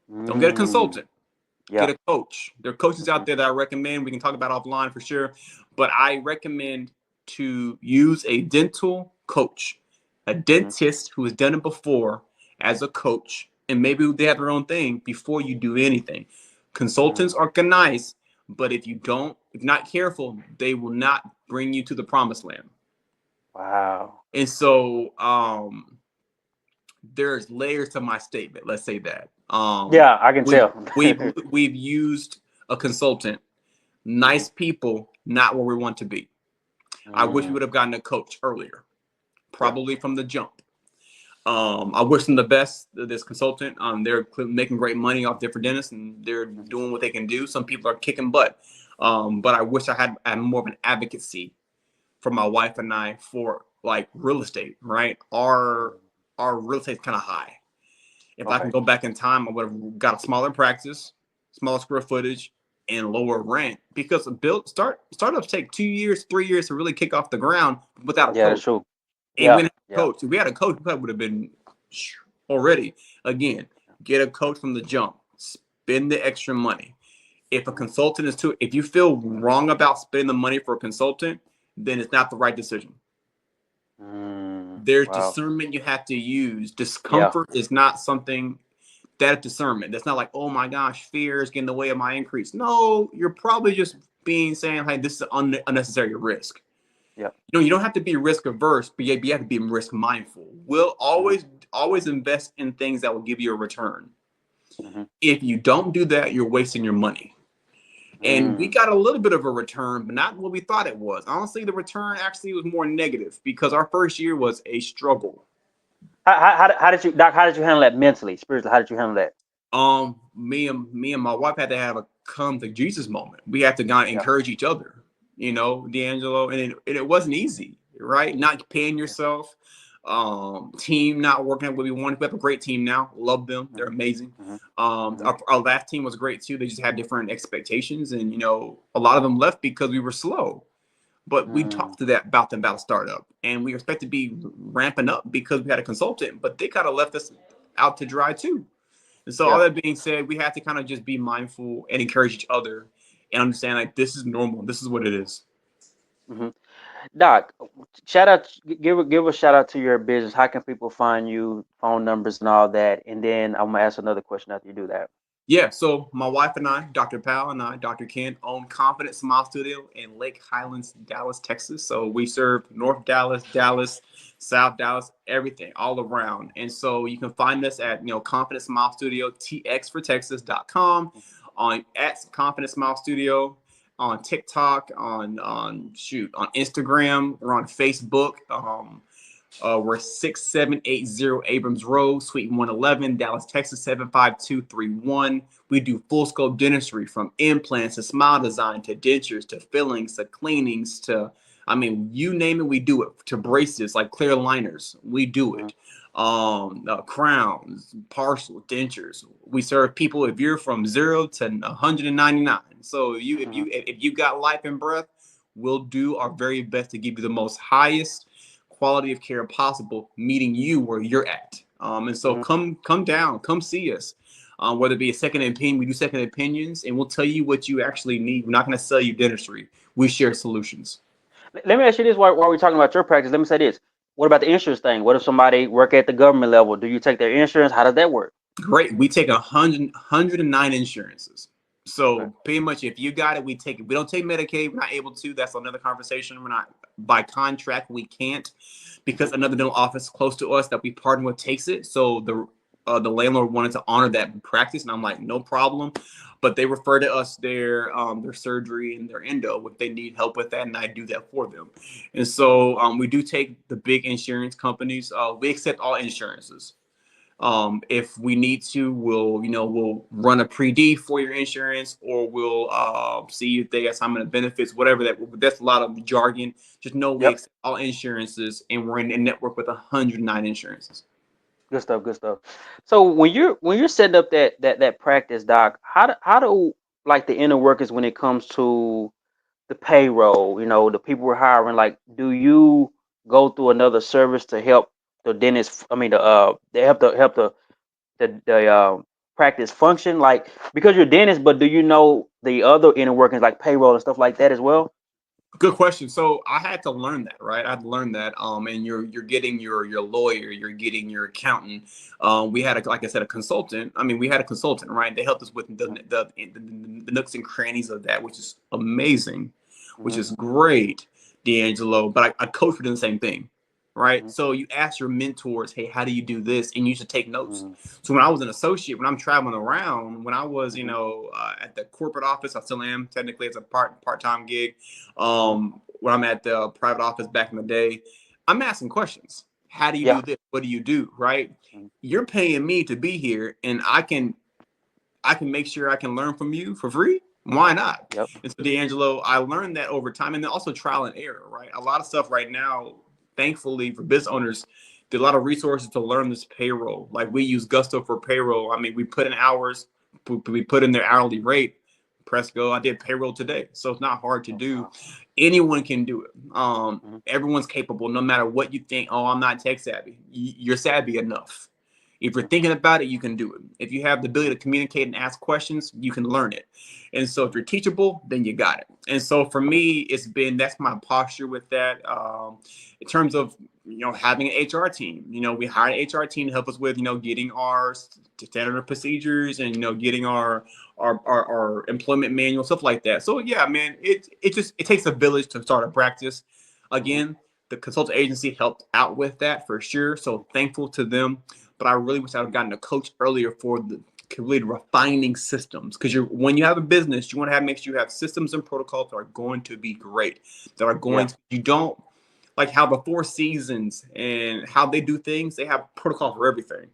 Don't get a consultant. Get a coach. There are coaches out there that I recommend. We can talk about offline for sure. But I recommend to use a dental coach, a dentist who has done it before as a coach. And maybe they have their own thing before you do anything. Consultants are nice. But if you're not careful, they will not bring you to the promised land. Wow. And so there's layers to my statement. Let's say that. I can tell. We've used a consultant, nice people, not where we want to be. I wish we would have gotten a coach earlier, probably from the jump. I wish them the best, this consultant. They're making great money off different dentists and they're doing what they can do. Some people are kicking butt. But I wish I had more of an advocacy for my wife and I for like real estate, right? Our real estate's kind of high. If I can go back in time, I would have got a smaller practice, smaller square footage, and lower rent, because startups take 2 years, 3 years to really kick off the ground without a coach. That's true. And we didn't have a coach. If we had a coach, we would have been already. Again, get a coach from the jump. Spend the extra money. If a consultant is too, if you feel wrong about spending the money for a consultant, then it's not the right decision. There's Wow. discernment you have to use. Yeah. Discomfort is not something that discernment. That's not like, oh my gosh, fear is getting in the way of my increase. No, you're probably just saying, hey, this is unnecessary risk. Yeah. You don't have to be risk averse, but you have to be risk mindful. We'll always invest in things that will give you a return. If you don't do that, you're wasting your money. And we got a little bit of a return, but not what we thought it was. Honestly, the return actually was more negative because our first year was a struggle. How did you, Doc? How did you handle that mentally, spiritually? How did you handle that? Me and my wife had to have a come to Jesus moment. We had to kind of encourage each other, D'Angelo, and it wasn't easy, right? Not paying yourself, team not working out what we wanted. We have a great team now. Love them. They're amazing. Our last team was great too. They just had different expectations, and a lot of them left because we were slow. But we talked about them about a startup, and we expect to be ramping up because we had a consultant, but they kind of left us out to dry too. And so all that being said, we have to kind of just be mindful and encourage each other and understand like this is normal. This is what it is. Doc, shout out, give a shout out to your business. How can people find you, phone numbers and all that? And then I'm gonna ask another question after you do that. Yeah, so my wife and I, Dr. Powell and I, Dr. Ken, own Confident Smile Studio in Lake Highlands, Dallas, Texas. So we serve North Dallas, South Dallas, everything, all around. And so you can find us at, Confident Smile Studio, TX for Texas.com, on at Confident Smile Studio, on TikTok, on Instagram, we're on Facebook. We're 6780 Abrams Road, Suite 111, Dallas, Texas 75231. We do full scope dentistry from implants to smile design to dentures to fillings to cleanings to, you name it, we do it. To braces like clear aligners, we do it. Crowns, partial dentures. We serve people if you're from 0 to 199. So if you got life and breath, we'll do our very best to give you the most highest quality of care possible, meeting you where you're at. And so come down, come see us. Whether it be a second opinion, we do second opinions, and we'll tell you what you actually need. We're not going to sell you dentistry. We share solutions. Let me ask you this while we're talking about your practice. Let me say this. What about the insurance thing? What if somebody work at the government level? Do you take their insurance? How does that work? Great. We take 109 insurances. So pretty much if you got it, we take it. We don't take Medicaid. We're not able to. That's another conversation. We're not, by contract, we can't, because another dental office close to us that we partner with takes it. So the landlord wanted to honor that practice, and I'm like, no problem. But they refer to us their surgery and their endo if they need help with that, and I do that for them. And so we do take the big insurance companies. We accept all insurances. If we need to, we'll run a pre-D for your insurance, or we'll see if they assignment of benefits, whatever that's a lot of jargon. Just know we accept all insurances, and we're in a network with 109 insurances. Good stuff. Good stuff. So when you're setting up that practice, Doc, how do like the inner workers when it comes to the payroll, the people we're hiring, like, do you go through another service to help the dentist? I mean, they help the practice function, like, because you're a dentist, but do you know the other inner workings like payroll and stuff like that as well? Good question. So I had to learn that, right? I had to learn that. And you're getting your lawyer, you're getting your accountant. We had like I said, a consultant. We had a consultant, right? They helped us with the nooks and crannies of that, which is amazing, which is great, D'Angelo. But I coach for doing the same thing, right? So you ask your mentors, hey, how do you do this? And you should take notes. So when I was an associate, when I'm traveling around, when I was, at the corporate office, I still am technically, it's a part-time gig. When I'm at the private office back in the day, I'm asking questions. How do you do this? What do you do? Right? You're paying me to be here, and I can make sure I can learn from you for free. Why not? And so, D'Angelo, I learned that over time, and then also trial and error, right? A lot of stuff right now, thankfully for business owners, there's a lot of resources to learn this payroll. Like we use Gusto for payroll. We put in hours, we put in their hourly rate. Press go. I did payroll today, so it's not hard to do. Anyone can do it. Everyone's capable, no matter what you think. Oh, I'm not tech savvy. You're savvy enough. If you're thinking about it, you can do it. If you have the ability to communicate and ask questions, you can learn it. And so if you're teachable, then you got it. And so for me, that's my posture with that. In terms of, having an HR team, we hired an HR team to help us with, getting our standard procedures and, getting our employment manual, stuff like that. So yeah, man, it takes a village to start a practice. Again, the consultant agency helped out with that for sure. So thankful to them. But I really wish I would have gotten a coach earlier for the really refining systems. Because when you have a business, you want to make sure you have systems and protocols that are going to be great. That are going to, you don't like how the Four Seasons and how they do things, they have protocol for everything.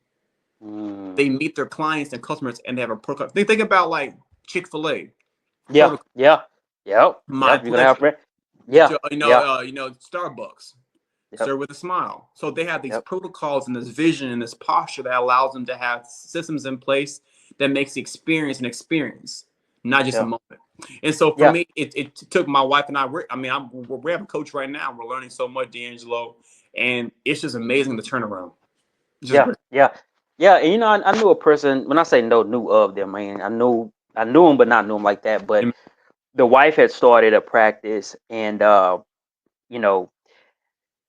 They meet their clients and customers and they have a protocol. They think about like Chick-fil-A. Yep. My You're gonna have pleasure. Yeah. Starbucks. Yep. Serve with a smile. So they have these protocols and this vision and this posture that allows them to have systems in place that makes the experience an experience, not just a moment. And so for me, it took my wife and I. We have a coach right now. We're learning so much, D'Angelo, and it's just amazing the turnaround. Yeah. And I knew a person. When I say knew of them, man, I knew him, but not knew him like that. But the wife had started a practice, and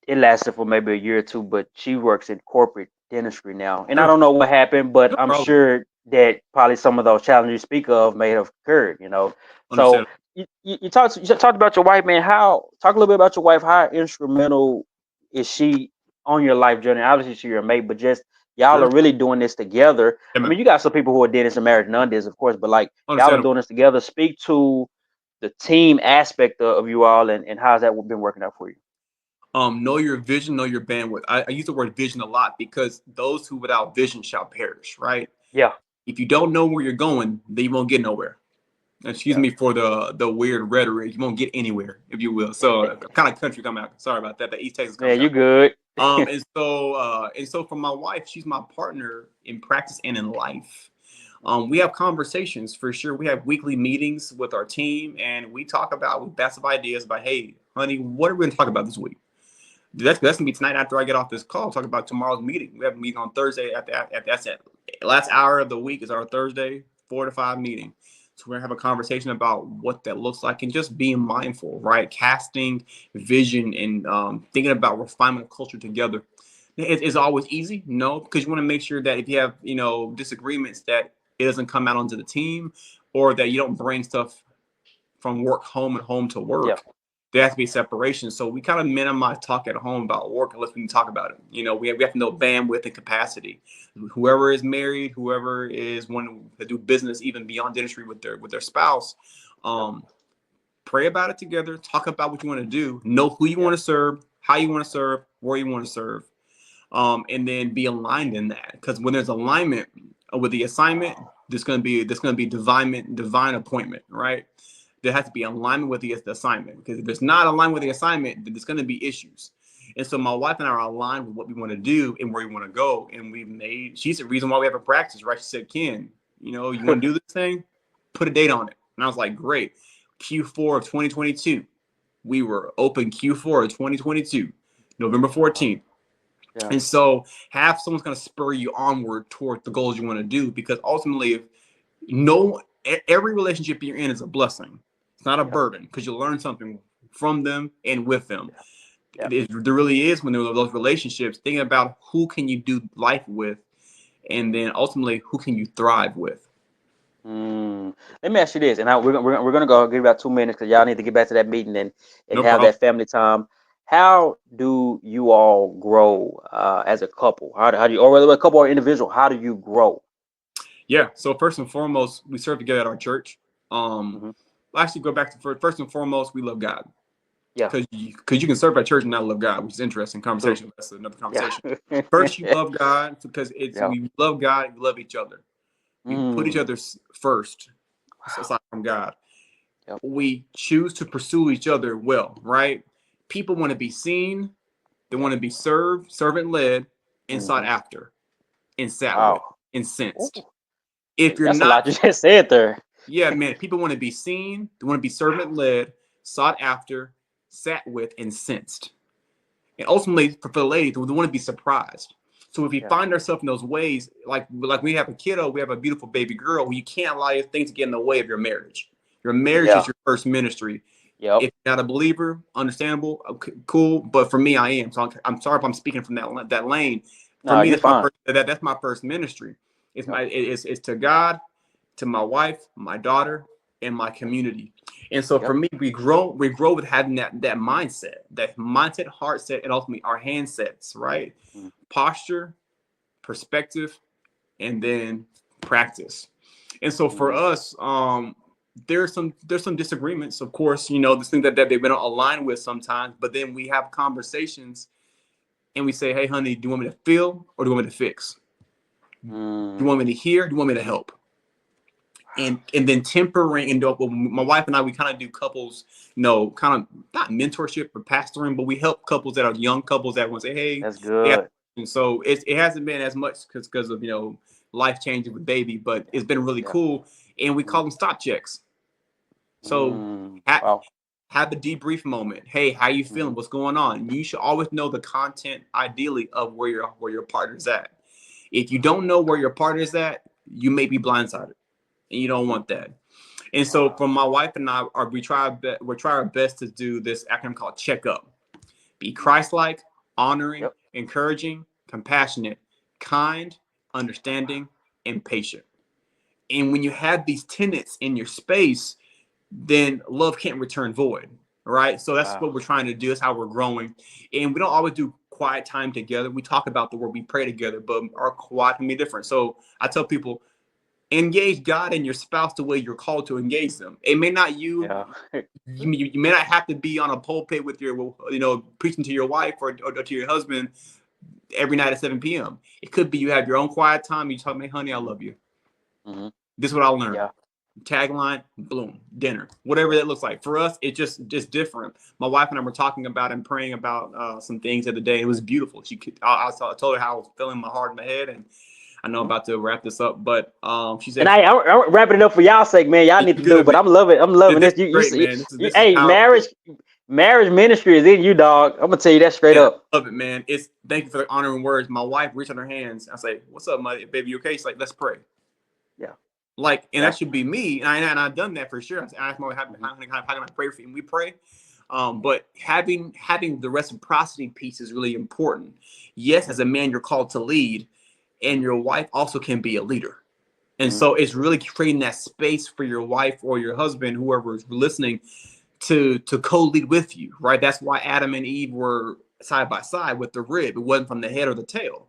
it lasted for maybe a year or two, but she works in corporate dentistry now. And I don't know what happened, but I'm sure that probably some of those challenges you speak of may have occurred, So you talked about your wife, man. Talk a little bit about your wife. How instrumental is she on your life journey? Obviously, she's your mate, but just y'all are really doing this together. I mean, you got some people who are dentists and married none-dentists, of course, but like y'all are doing this together. Speak to the team aspect of you all and how's that been working out for you? Know your vision, know your bandwidth. I use the word vision a lot because those who without vision shall perish, right? Yeah. If you don't know where you're going, then you won't get nowhere. Excuse me for the weird rhetoric. You won't get anywhere, if you will. So kind of country coming out. Sorry about that. But East Texas comes out. Yeah, you good. And so for my wife, she's my partner in practice and in life. We have conversations for sure. We have weekly meetings with our team, and we bounce off ideas about, hey, honey, what are we going to talk about this week? That's gonna be tonight after I get off this call. Talk about tomorrow's meeting. We have a meeting on Thursday. That's it. Last hour of the week is our Thursday 4 to 5 meeting. So we're gonna have a conversation about what that looks like and just being mindful, right? Casting vision and thinking about refinement of culture together. Is always easy? No, because you want to make sure that if you have disagreements, that it doesn't come out onto the team, or that you don't bring stuff from work home and home to work. Yeah. There has to be separation. So we kind of minimize talk at home about work unless we can talk about it. We have to know bandwidth and capacity. Whoever is married, whoever is wanting to do business even beyond dentistry with their spouse, pray about it together. Talk about what you want to do. Know who you want to serve, how you want to serve, where you want to serve, and then be aligned in that. Because when there's alignment with the assignment, there's going to be divine appointment, right? There has to be alignment with the assignment, because if there's not aligned with the assignment, then there's going to be issues. And so my wife and I are aligned with what we want to do and where we want to go. And she's the reason why we have a practice, right? She said, Ken, you want to do this thing? Put a date on it. And I was like, great. Q4 of 2022. We were open Q4 of 2022, November 14th. Yeah. And so someone's going to spur you onward toward the goals you want to do, because ultimately, every relationship you're in is a blessing. It's not a burden, because you learn something from them and with them. There really is, when there are those relationships, thinking about who can you do life with, and then ultimately who can you thrive with. Let me ask you this, and we're gonna go give about 2 minutes because y'all need to get back to that meeting and have that family time. How do you all grow as a couple? How do you, or whether a couple or individual, how do you grow? Yeah. So first and foremost, we serve together at our church. Actually, go back to first and foremost, we love God. Yeah. Because you can serve at church and not love God, which is interesting conversation. True. That's another conversation. Yeah. First, you love God because we love God. We love each other. We put each other first, aside from God. Yep. We choose to pursue each other well, right? People want to be seen. They want to be served, servant-led, and sought after, and sat with, and sensed. If you're That's a lot you just said there. Yeah, man. People want to be seen. They want to be servant-led, sought after, sat with, and sensed. And ultimately, for the ladies, they want to be surprised. So if we find ourselves in those ways, like we have a kiddo, we have a beautiful baby girl, you can't allow things to get in the way of your marriage. Your marriage is your first ministry. Yep. If you're not a believer, understandable, okay, cool. But for me, I am. So I'm sorry if I'm speaking from that lane. For me, that's my first ministry. It's to God, to my wife, my daughter, and my community. And so for me, we grow with having that mindset, heart set, and ultimately our hand sets, right? Posture, perspective, and then practice. And so for us, there's some disagreements, of course, this thing that they've been aligned with sometimes, but then we have conversations and we say, hey, honey, do you want me to feel or do you want me to fix? Do you want me to hear? Do you want me to help? And then tempering, and my wife and I, we kind of do couples, kind of not mentorship or pastoring, but we help couples that are young couples that want to say, hey, that's good. And so it hasn't been as much because of life changing with baby, but it's been really cool. And we call them stop checks. So have a debrief moment. Hey, how you feeling? What's going on? You should always know the content, ideally, of where your partner's at. If you don't know where your partner's at, you may be blindsided. And you don't want that. And so for my wife and I, we try our best to do this acronym called check up. Be Christ-like, honoring, encouraging, compassionate, kind, understanding, and patient. And when you have these tenets in your space, then love can't return void, right? So that's what we're trying to do. That's how we're growing. And we don't always do quiet time together. We talk about the word, we pray together, but our quiet can be different. So I tell people, engage God and your spouse the way you're called to engage them. It may not you may not have to be on a pulpit with your preaching to your wife or to your husband every night at 7 p.m. It could be you have your own quiet time. You talk, hey, honey, I love you. This is what I learned. Tagline, boom, dinner, whatever that looks like. For us, it's just different. My wife and I were talking about and praying about some things the other day. It was beautiful. I told her how I was feeling my heart in my head, and I know I'm about to wrap this up, but she said, and I'm wrapping it up for y'all's sake, man. Y'all need to do it, but I'm loving this. Great, man. This hey, marriage ministry is in you, dog. I'm gonna tell you that straight up. I love it, man. Thank you for the honoring words. My wife reached on her hands. I say, "What's up, my baby? You okay?" She's like, "Let's pray." Yeah. That should be me, and I've done that for sure. I asked my wife, how can I pray for you? And we pray. But having the reciprocity piece is really important. Yes, as a man, you're called to lead. And your wife also can be a leader. And so it's really creating that space for your wife or your husband, whoever is listening, to co-lead with you, right? That's why Adam and Eve were side by side with the rib. It wasn't from the head or the tail.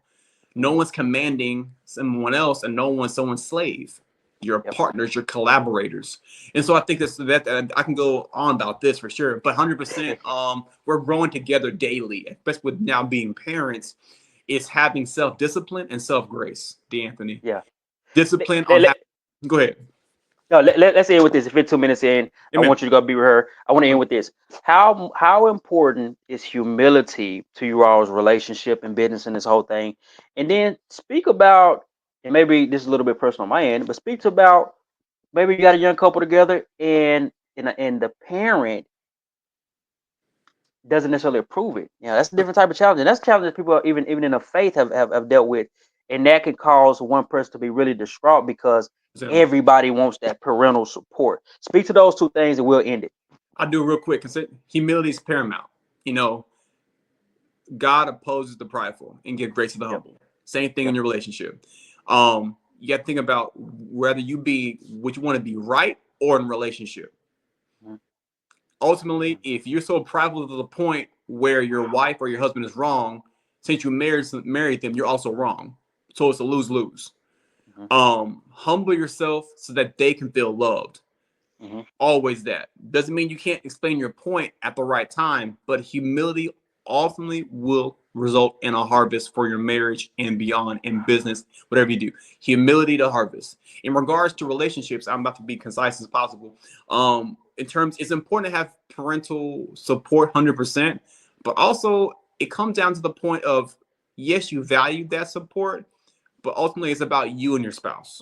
No one's commanding someone else, and no one's someone's slave. Your partners, your collaborators. And so I think that I can go on about this for sure, but 100%, we're growing together daily, especially with now being parents. Is having self-discipline and self-grace, D'Anthony. Yeah. Discipline go ahead. No, let's end with this. If it's 2 minutes in, I want you to go be with her. I want to end with this. How important is humility to you all's relationship and business and this whole thing? And then speak about, and maybe this is a little bit personal on my end, but speak to about maybe you got a young couple together and the parent doesn't necessarily approve it. That's a different type of challenge. And that's a challenge that people even in the faith have dealt with. And that can cause one person to be really distraught because everybody wants that parental support. Speak to those two things and we'll end it. I'll do it real quick because humility is paramount. God opposes the prideful and give grace to the humble. Same thing in your relationship. You got to think about whether you want to be right or in relationship. Ultimately, if you're so prideful to the point where your wife or your husband is wrong, since you married them, you're also wrong. So it's a lose-lose. Humble yourself so that they can feel loved. Always that. Doesn't mean you can't explain your point at the right time, but humility ultimately will result in a harvest for your marriage and beyond in business, whatever you do. Humility to harvest. In regards to relationships, I'm about to be concise as possible. It's important to have parental support 100%, but also it comes down to the point of, yes, you value that support, but ultimately it's about you and your spouse.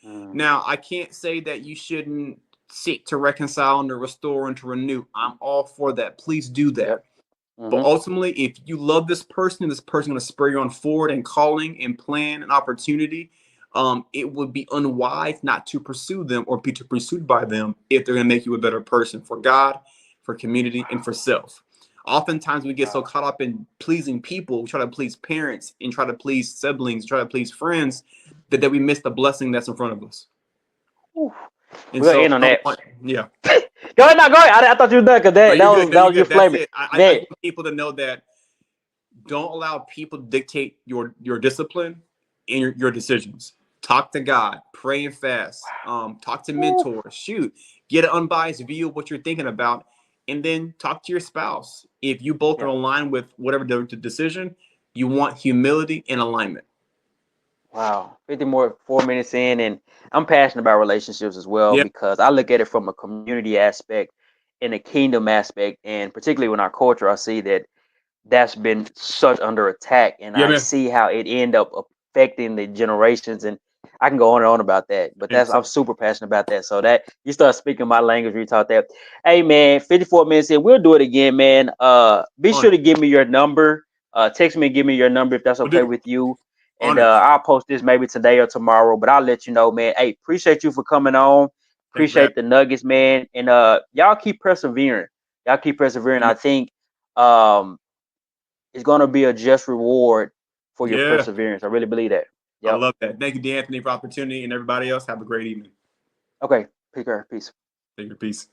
Now, I can't say that you shouldn't seek to reconcile and to restore and to renew. I'm all for that. Please do that. But Mm-hmm. ultimately, if you love this person going to spur you on forward and calling and plan an opportunity, it would be unwise not to pursue them or be pursued by them if they're going to make you a better person for God, for community, and for self. Oftentimes, we get so caught up in pleasing people, we try to please parents and try to please siblings, try to please friends, that we miss the blessing that's in front of us. Ooh. And We're gonna so, end on that. yeah. Go ahead, now go ahead. I thought you were done because No, that you're good. No, that you're was your good. That's flavor. it. I That want people to know that don't allow people to dictate your discipline and your decisions. Talk to God, pray and fast. Talk to mentors. Shoot, get an unbiased view of what you're thinking about, and then talk to your spouse. If you both are yeah. aligned with whatever the decision, you want humility and alignment. Wow, 4 minutes in, and I'm passionate about relationships as well Yeah, because I look at it from a community aspect and a kingdom aspect, and particularly in our culture, I see that that's been such under attack, and yeah, I man. see how it end up affecting the generations, and I can go on and on about that, but And that's so, I'm super passionate about that. So that you start speaking my language, when you talk that. Hey man, 54 minutes in, we'll do it again, man. Be sure honor, to give me your number. Text me and give me your number if that's we'll okay do with you. And honor. I'll post this maybe today or tomorrow, but I'll let you know, man. Hey, appreciate you for coming on. Thank you for having Appreciate the nuggets, man. And y'all keep persevering. Y'all keep persevering. me. I think um it's gonna be a just reward for your Yeah, perseverance. I really believe that. I Yep. love that. Thank you, D'Anthony, for the opportunity, and everybody else. Have a great evening. Okay. Take care. Peace. Take your peace.